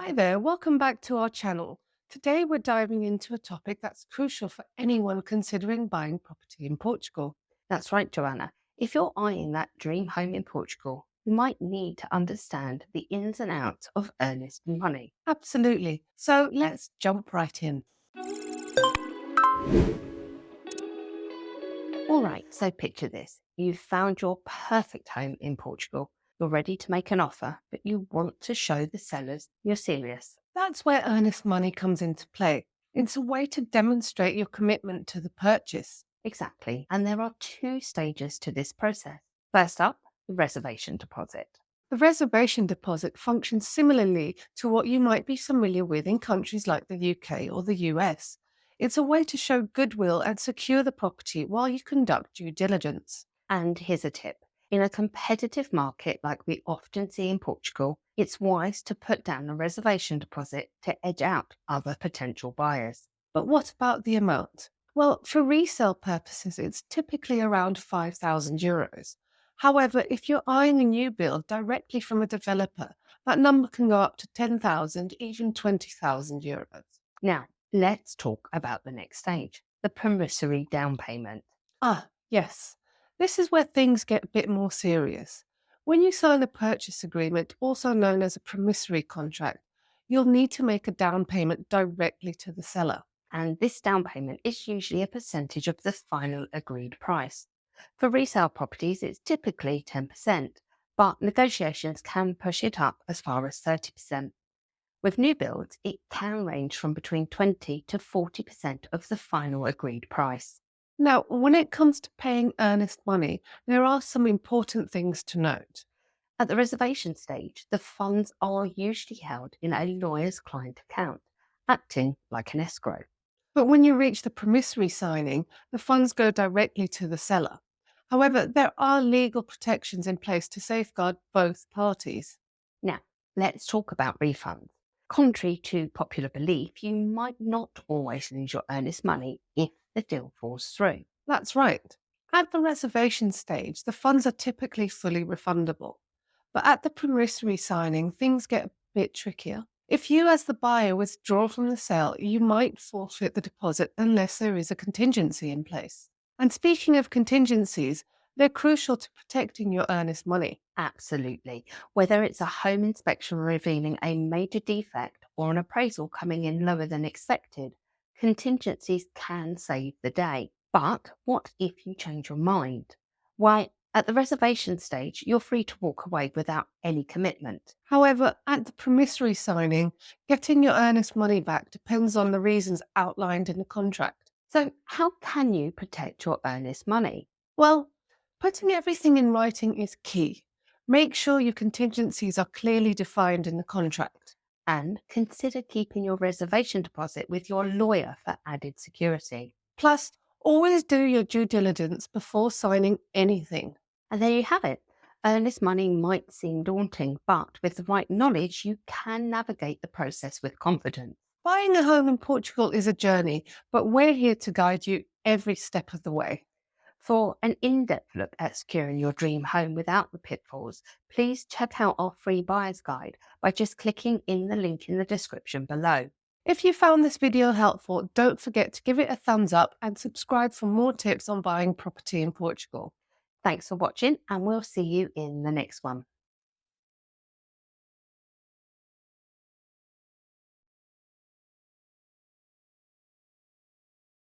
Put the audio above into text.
Hi there, welcome back to our channel. Today we're diving into a topic that's crucial for anyone considering buying property in Portugal. That's right, Joanna. If you're eyeing that dream home in Portugal, you might need to understand the ins and outs of earnest money. Absolutely. So let's jump right in. All right, so picture this. You've found your perfect home in Portugal. You're ready to make an offer, but you want to show the sellers you're serious. That's where earnest money comes into play. It's a way to demonstrate your commitment to the purchase. Exactly. And there are two stages to this process. First up, the reservation deposit. The reservation deposit functions similarly to what you might be familiar with in countries like the UK or the US. It's a way to show goodwill and secure the property while you conduct due diligence. And here's a tip. In a competitive market like we often see in Portugal, it's wise to put down a reservation deposit to edge out other potential buyers. But what about the amount? Well, for resale purposes, it's typically around €5,000. However, if you're eyeing a new build directly from a developer, that number can go up to 10,000, even €20,000. Now, let's talk about the next stage, the promissory down payment. Yes. This is where things get a bit more serious. When you sign a purchase agreement, also known as a promissory contract, you'll need to make a down payment directly to the seller. And this down payment is usually a percentage of the final agreed price. For resale properties, it's typically 10%, but negotiations can push it up as far as 30%. With new builds, it can range from between 20 to 40% of the final agreed price. Now, when it comes to paying earnest money, there are some important things to note. At the reservation stage, the funds are usually held in a lawyer's client account, acting like an escrow. But when you reach the promissory signing, the funds go directly to the seller. However, there are legal protections in place to safeguard both parties. Now, let's talk about refunds. Contrary to popular belief, you might not always lose your earnest money if the deal falls through. That's right. At the reservation stage, the funds are typically fully refundable. But at the promissory signing, things get a bit trickier. If you, as the buyer, withdraw from the sale, you might forfeit the deposit unless there is a contingency in place. And speaking of contingencies, they're crucial to protecting your earnest money. Absolutely. Whether it's a home inspection revealing a major defect or an appraisal coming in lower than expected, contingencies can save the day. But what if you change your mind? Why, at the reservation stage, you're free to walk away without any commitment. However, at the promissory signing, getting your earnest money back depends on the reasons outlined in the contract. So, how can you protect your earnest money? Well, putting everything in writing is key. Make sure your contingencies are clearly defined in the contract. And consider keeping your reservation deposit with your lawyer for added security. Plus, always do your due diligence before signing anything. And there you have it. Earnest money might seem daunting, but with the right knowledge, you can navigate the process with confidence. Buying a home in Portugal is a journey, but we're here to guide you every step of the way. For an in depth look at securing your dream home without the pitfalls, please check out our free buyer's guide by just clicking in the link in the description below. If you found this video helpful, don't forget to give it a thumbs up and subscribe for more tips on buying property in Portugal. Thanks for watching, and we'll see you in the next one.